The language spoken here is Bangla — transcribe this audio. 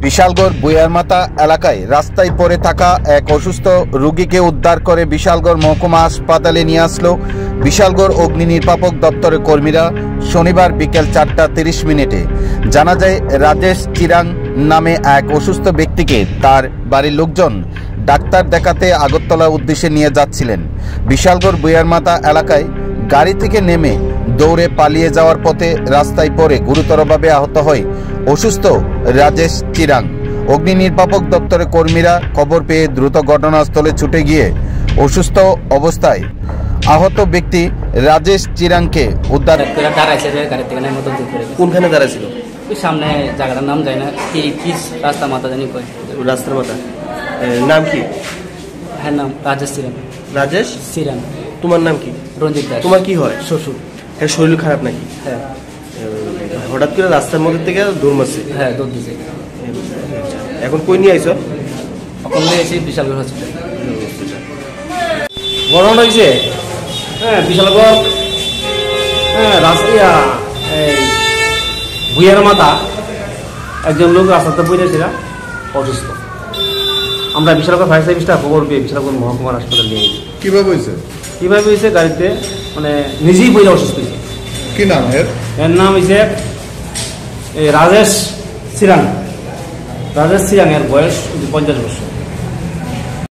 বিশালগড় বুয়ারমাতা এলাকায় রাস্তায় পড়ে থাকা এক অসুস্থ রোগীকে উদ্ধার করে বিশালগড় মহকুমা হাসপাতালে নিয়ে আসলো বিশালগড় অগ্নি নির্বাপক দপ্তরের কর্মীরা শনিবার বিকেল 4:30 মিনিটে। জানা যায়, রাজেশ চিরাং নামে এক অসুস্থ ব্যক্তিকে তার বাড়ির লোকজন ডাক্তার দেখাতে আগরতলার উদ্দেশ্যে নিয়ে যাচ্ছিলেন। বিশালগড় বুয়ারমাতা এলাকায় গাড়ি থেকে নেমে দৌড়ে পালিয়ে যাওয়ার পথে রাস্তায় পড়ে গুরুতরভাবে আহত হয় অসুস্থ রাজেশ চিরাং। অগ্নি নির্বাপক দপ্তরের কর্মীরা খবর পেয়ে দ্রুত ঘটনাস্থলে ছুটে গিয়ে অসুস্থ অবস্থায় আহত ব্যক্তি রাজেশ চিরাংকে উদ্ধার। কোনখানে দাঁড়াইছিল? সামনে জায়গাটার নাম যায় না, কি রাস্তা মাথা জানি কয় রাস্তার মাথা। নাম কি? হ্যাঁ, নাম রাজেশ চিরাং। রাজেশ চিরাং। তোমার নাম কি? রঞ্জিত দাস। তোমার কি হয়? শ্বশুর। হ্যাঁ, শরীর খারাপ নাকি? হ্যাঁ। হঠাৎ করে রাস্তার মধ্যে থেকে দৌড় মারছে? হ্যাঁ, দৌড় দিছে। এখন কই নিয়ে আইছো? এখন নিয়ে এসেছি বিশালগড় হসপিটাল। ঘটনা হয়েছে বিশালগড় রাস্তা ভুইয়ার মাথা একজন লোক রাস্তাতে বইতেছিল অসুস্থ। আমরা বিশালগড় ফায়ার সার্ভিসটা খবর পেয়ে বিশালগড় মহকুমা হাসপাতাল নিয়ে গেছি। কিভাবে হয়েছে? গাড়িতে মানে নিজেই বইলে অসুস্থ হয়েছে। কি নাম এর নাম হয়েছে রাজেশ চিরাং। এর বয়স 50 বছর।